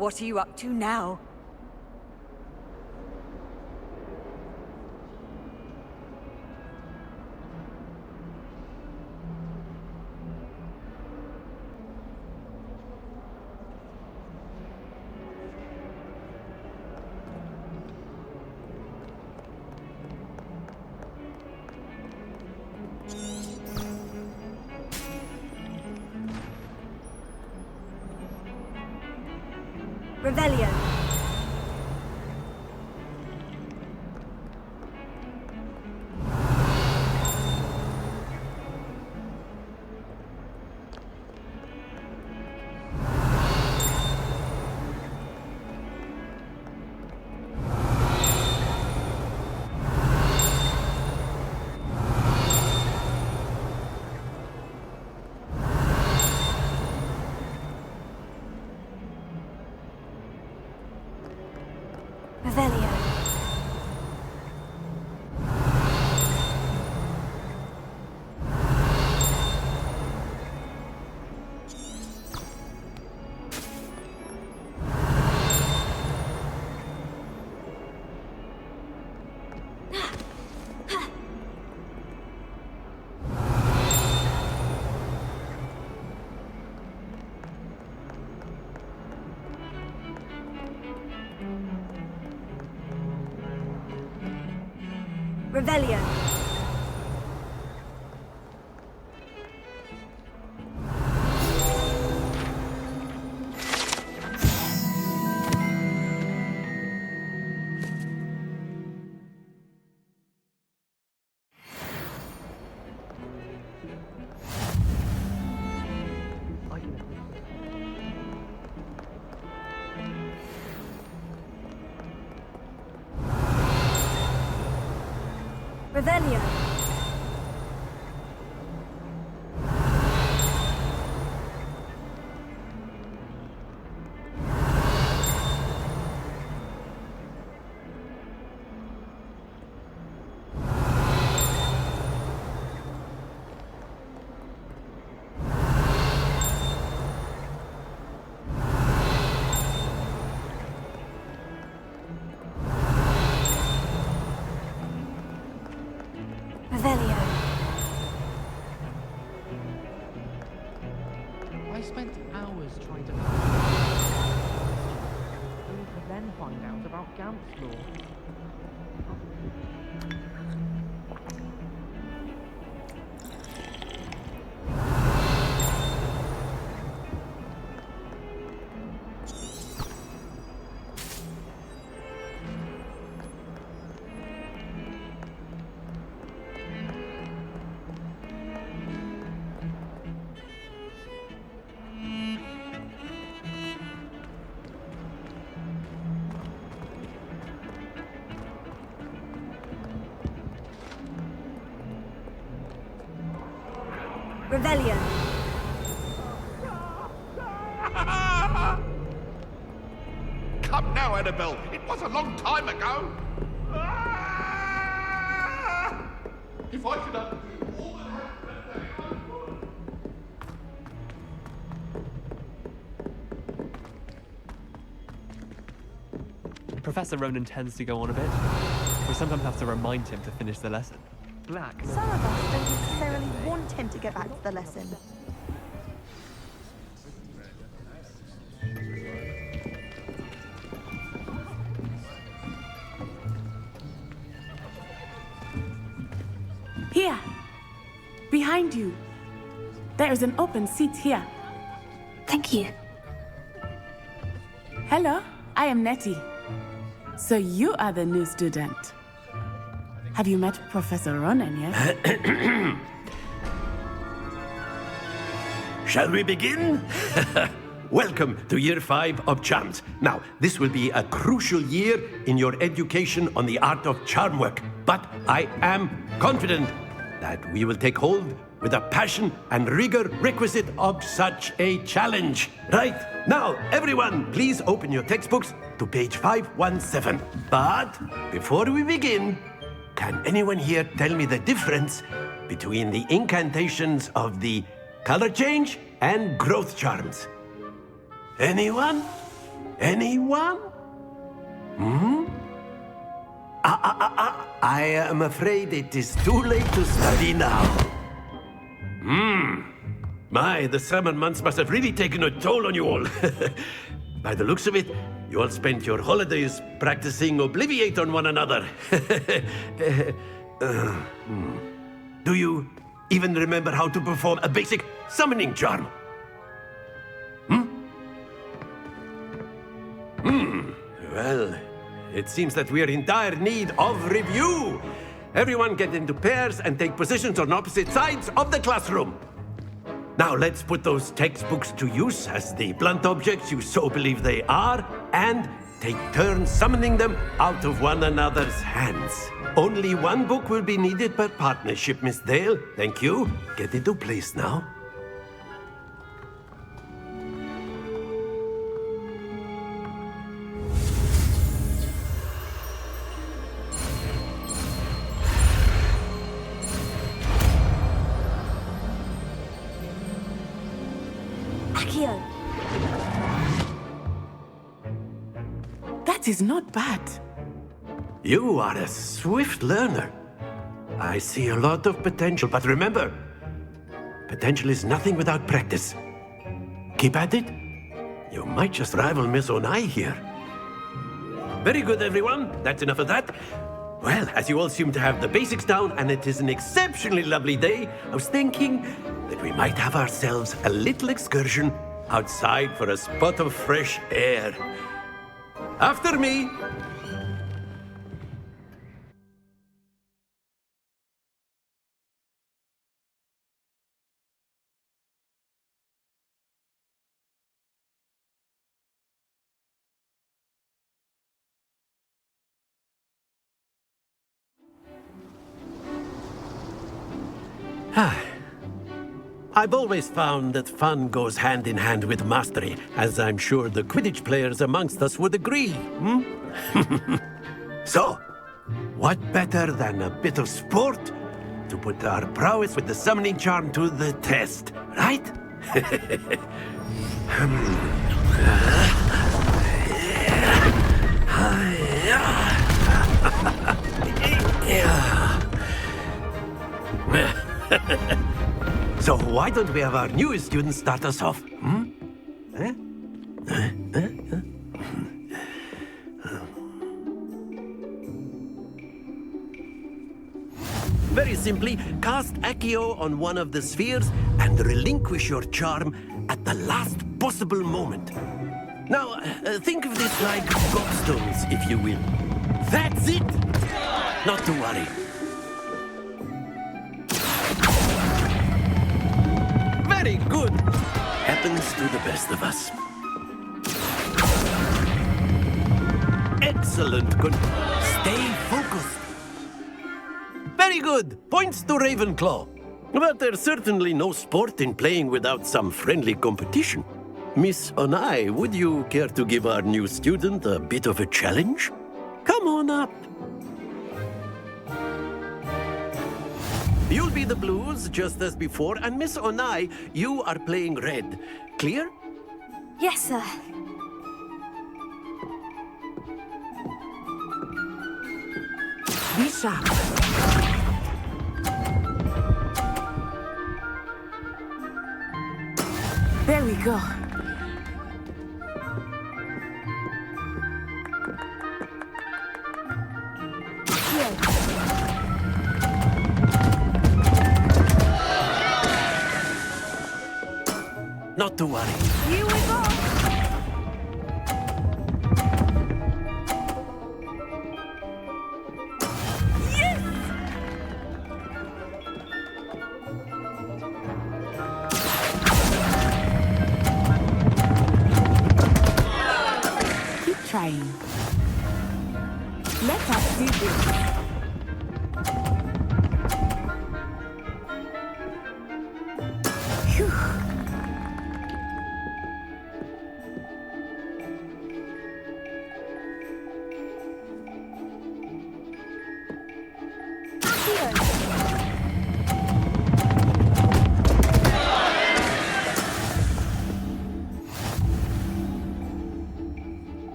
What are you up to now? Revelio. Revelio. Revelio. Revelio. Revelio. I spent hours trying to only to then find out about Gant's law. Revelio. Come now, Annabelle. It was a long time ago. If I could undo all that happened that day, I would. Professor Ronan tends to go on a bit. We sometimes have to remind him to finish the lesson. Black. Some of us don't necessarily want him to get back to the lesson. Here, behind you. There is an open seat here. Thank you. Hello, I am Nettie. So you are the new student. Have you met Professor Ronan yet? Shall we begin? Welcome to Year 5 of Charms. Now, this will be a crucial year in your education on the art of charm work. But I am confident that we will take hold with the passion and rigor requisite of such a challenge. Right, now, everyone, please open your textbooks to page 517. But before we begin, can anyone here tell me the difference between the incantations of the color change and growth charms? Anyone? Anyone? I am afraid it is too late to study now. My, the summer months must have really taken a toll on you all. By the looks of it, you all spent your holidays practicing Obliviate on one another. Do you even remember how to perform a basic summoning charm? Well, it seems that we are in dire need of review. Everyone get into pairs and take positions on opposite sides of the classroom. Now let's put those textbooks to use as the blunt objects you so believe they are, and take turns summoning them out of one another's hands. Only one book will be needed per partnership, Miss Dale. Thank you. Get into place now. Accio. That is not bad. You are a swift learner. I see a lot of potential, but remember, potential is nothing without practice. Keep at it. You might just rival Miss Onai here. Very good, everyone. That's enough of that. Well, as you all seem to have the basics down, and it is an exceptionally lovely day, I was thinking that we might have ourselves a little excursion outside for a spot of fresh air. After me. I've always found that fun goes hand in hand with mastery, as I'm sure the Quidditch players amongst us would agree. So, what better than a bit of sport to put our prowess with the summoning charm to the test, right? So why don't we have our newest student start us off? Very simply, cast Accio on one of the spheres and relinquish your charm at the last possible moment. Now, think of this like gobstones, if you will. That's it! Not to worry. Very good. Happens to the best of us. Excellent. Good. Stay focused. Very good. Points to Ravenclaw. But there's certainly no sport in playing without some friendly competition. Miss Onai, would you care to give our new student a bit of a challenge? Come on up. You'll be the blues, just as before, and Miss Onai, you are playing red. Clear? Yes, sir. Be sharp. There we go. Not to worry. Here we go. Keep trying. Let us do this. Phew.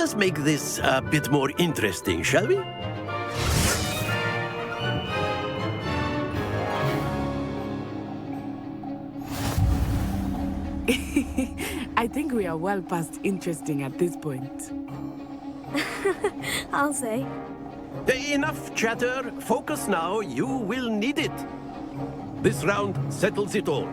us make this a bit more interesting, shall we? I think we are well past interesting at this point. I'll say. Enough chatter. Focus now. You will need it. This round settles it all.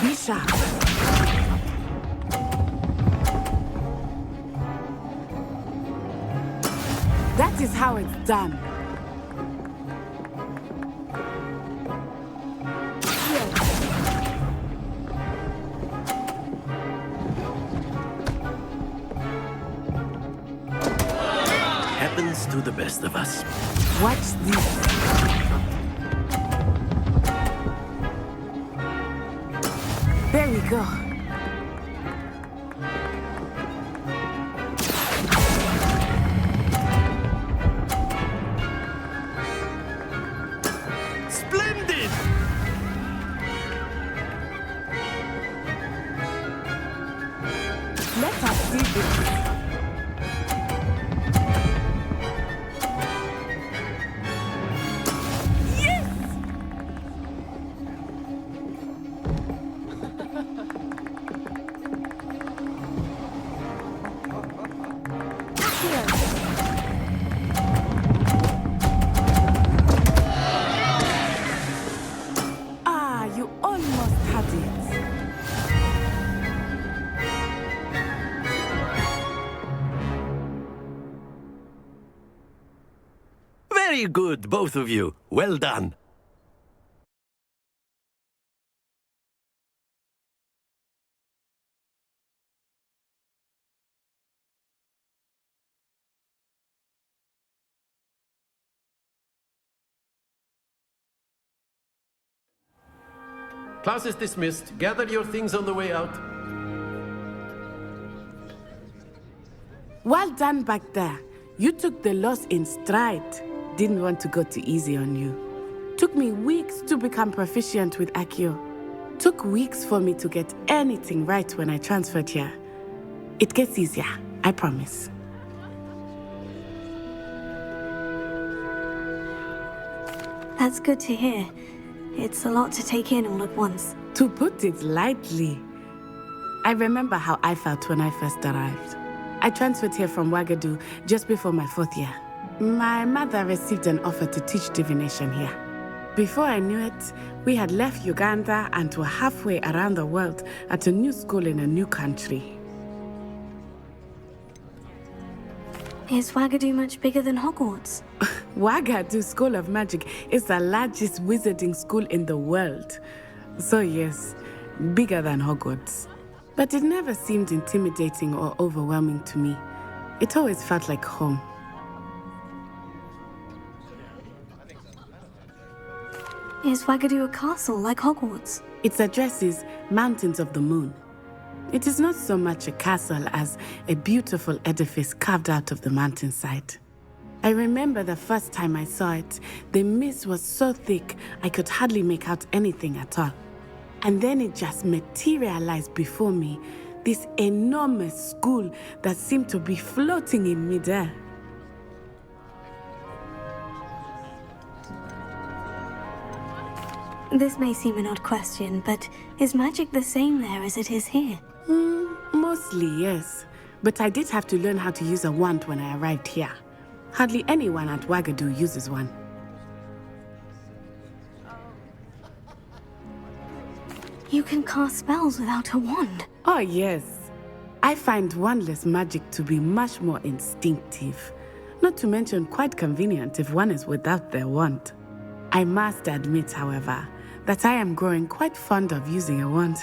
Be sharp. That is how it's done. Happens to the best of us. Watch this. There we go. Splendid! Let us see this. You almost had it. Very good, both of you. Well done. Class is dismissed. Gather your things on the way out. Well done back there. You took the loss in stride. Didn't want to go too easy on you. Took me weeks to become proficient with Accio. Took weeks for me to get anything right when I transferred here. It gets easier, I promise. That's good to hear. It's a lot to take in all at once. To put it lightly, I remember how I felt when I first arrived. I transferred here from Ouagadougou just before my 4th year. My mother received an offer to teach divination here. Before I knew it, we had left Uganda and were halfway around the world at a new school in a new country. Is Ouagadougou much bigger than Hogwarts? Ouagadougou School of Magic is the largest wizarding school in the world. So yes, bigger than Hogwarts. But it never seemed intimidating or overwhelming to me. It always felt like home. Is Ouagadougou a castle like Hogwarts? Its address is Mountains of the Moon. It is not so much a castle as a beautiful edifice carved out of the mountainside. I remember the first time I saw it, the mist was so thick I could hardly make out anything at all. And then it just materialized before me, this enormous school that seemed to be floating in midair. This may seem an odd question, but is magic the same there as it is here? Mostly, yes. But I did have to learn how to use a wand when I arrived here. Hardly anyone at Ouagadougou uses one. You can cast spells without a wand. Oh, yes. I find wandless magic to be much more instinctive. Not to mention quite convenient if one is without their wand. I must admit, however, that I am growing quite fond of using a wand.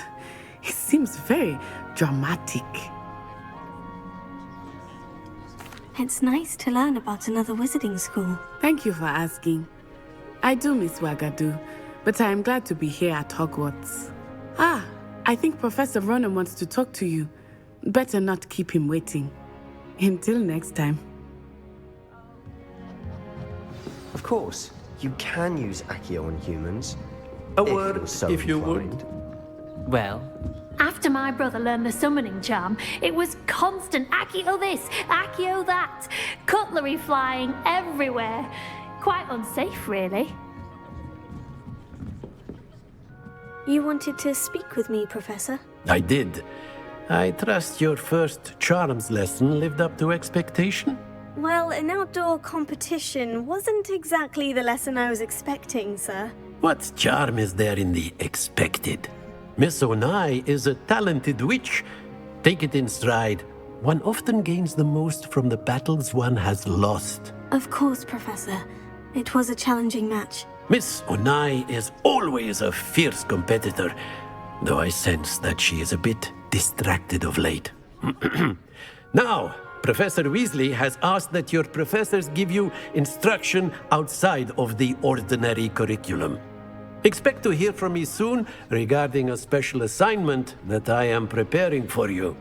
It seems very dramatic. It's nice to learn about another wizarding school. Thank you for asking. I do miss Ouagadougou, but I am glad to be here at Hogwarts. Ah, I think Professor Ronan wants to talk to you. Better not keep him waiting. Until next time. Of course, you can use Accio on humans. A word, you're so if you would. inclined. Well, After my brother learned the summoning charm, it was constant Accio this, Accio that, cutlery flying everywhere. Quite unsafe, really. You wanted to speak with me, Professor? I did. I trust your first charms lesson lived up to expectation? Well, an outdoor competition wasn't exactly the lesson I was expecting, sir. What charm is there in the expected? Miss Onai is a talented witch. Take it in stride. One often gains the most from the battles one has lost. Of course, Professor. It was a challenging match. Miss Onai is always a fierce competitor, though I sense that she is a bit distracted of late. Now, Professor Weasley has asked that your professors give you instruction outside of the ordinary curriculum. Expect to hear from me soon regarding a special assignment that I am preparing for you.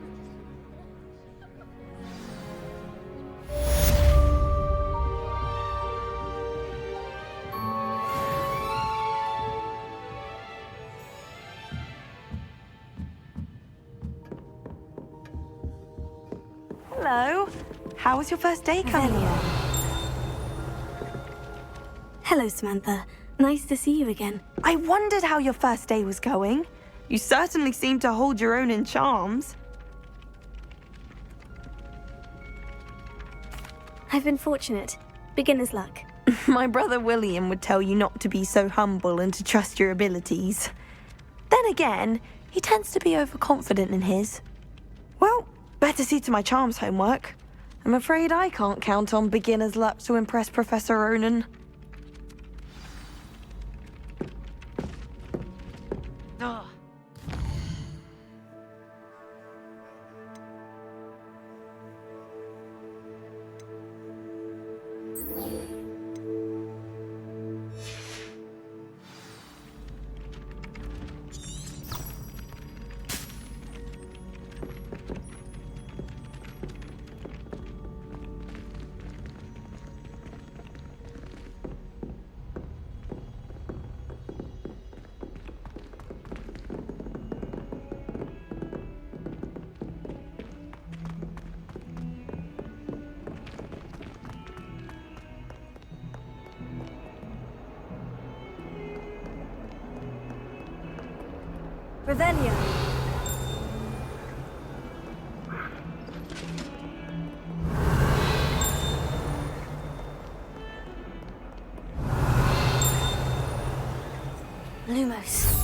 Hello. How was your first day coming? Hello, Samantha. Nice to see you again. I wondered how your first day was going. You certainly seem to hold your own in charms. I've been fortunate. Beginner's luck. My brother William would tell you not to be so humble and to trust your abilities. Then again, he tends to be overconfident in his. Well, better see to my charms homework. I'm afraid I can't count on beginner's luck to impress Professor Ronan. Revelio. Lumos.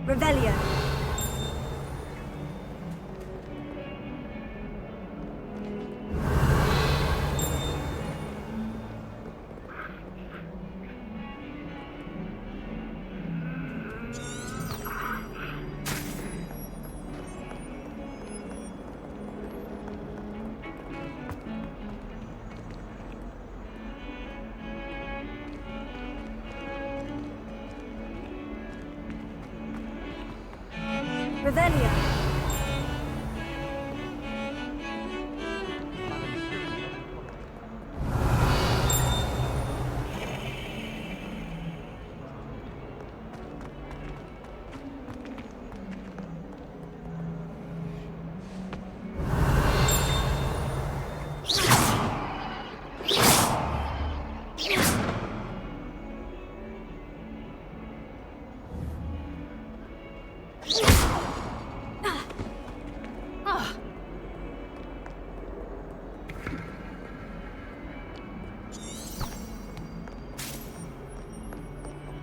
Revelio. Revelio.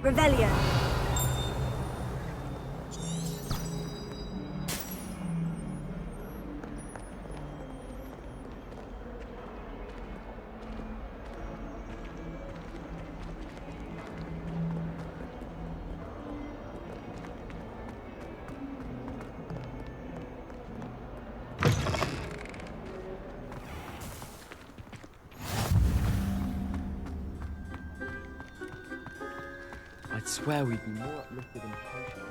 Revelio. I'd swear we'd be more uplifted in potion.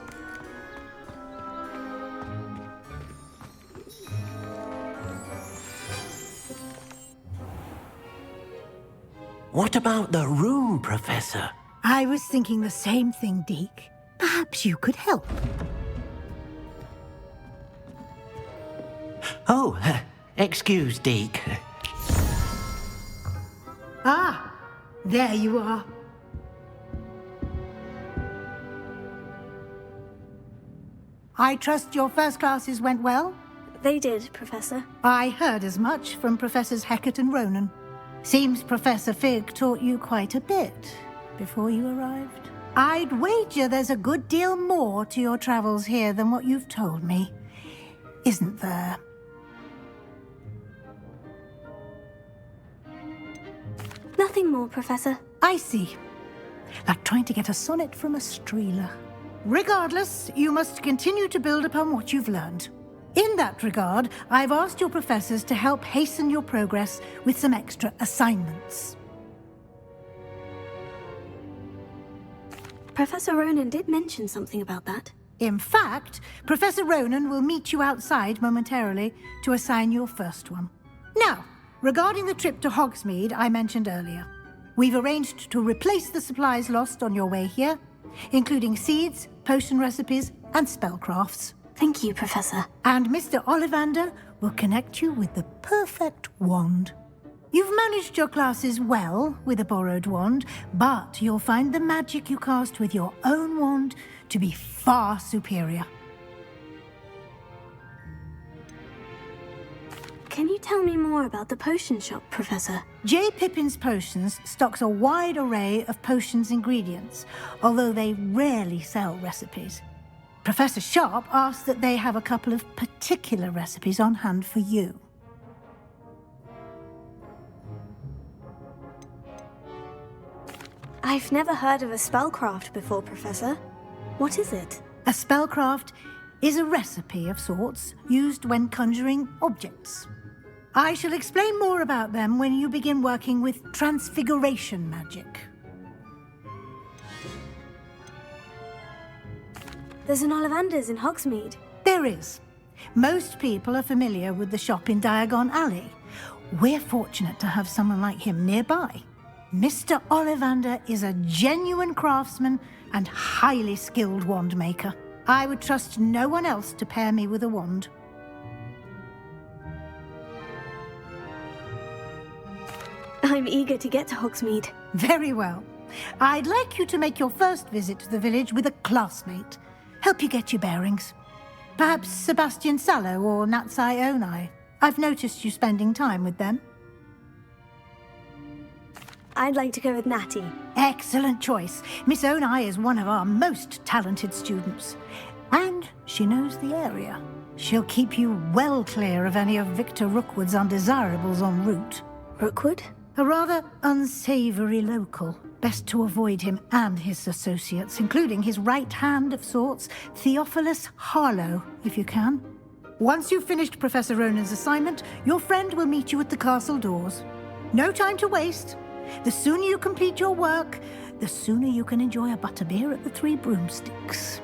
What about the room, Professor? I was thinking the same thing, Deke. Perhaps you could help. Oh, excuse, Deke. Ah, there you are. I trust your first classes went well? They did, Professor. I heard as much from Professors Hecat and Ronan. Seems Professor Fig taught you quite a bit before you arrived. I'd wager there's a good deal more to your travels here than what you've told me, isn't there? Nothing more, Professor. I see. Like trying to get a sonnet from a streeler. Regardless, you must continue to build upon what you've learned. In that regard, I've asked your professors to help hasten your progress with some extra assignments. Professor Ronan did mention something about that. In fact, Professor Ronan will meet you outside momentarily to assign your first one. Now, regarding the trip to Hogsmeade I mentioned earlier, we've arranged to replace the supplies lost on your way here, including seeds, potion recipes, and spellcrafts. Thank you, Professor. And Mr. Ollivander will connect you with the perfect wand. You've managed your classes well with a borrowed wand, but you'll find the magic you cast with your own wand to be far superior. Can you tell me more about the potion shop, Professor? J. Pippin's Potions stocks a wide array of potions ingredients, although they rarely sell recipes. Professor Sharp asks that they have a couple of particular recipes on hand for you. I've never heard of a spellcraft before, Professor. What is it? A spellcraft is a recipe of sorts used when conjuring objects. I shall explain more about them when you begin working with transfiguration magic. There's an Ollivander's in Hogsmeade. There is. Most people are familiar with the shop in Diagon Alley. We're fortunate to have someone like him nearby. Mr. Ollivander is a genuine craftsman and highly skilled wand maker. I would trust no one else to pair me with a wand. I'm eager to get to Hogsmeade. Very well. I'd like you to make your first visit to the village with a classmate. Help you get your bearings. Perhaps Sebastian Sallow or Natsai Onai. I've noticed you spending time with them. I'd like to go with Natty. Excellent choice. Miss Onai is one of our most talented students. And she knows the area. She'll keep you well clear of any of Victor Rookwood's undesirables en route. Rookwood? A rather unsavory local. Best to avoid him and his associates, including his right hand of sorts, Theophilus Harlow, if you can. Once you've finished Professor Ronan's assignment, your friend will meet you at the castle doors. No time to waste. The sooner you complete your work, the sooner you can enjoy a butterbeer at the Three Broomsticks.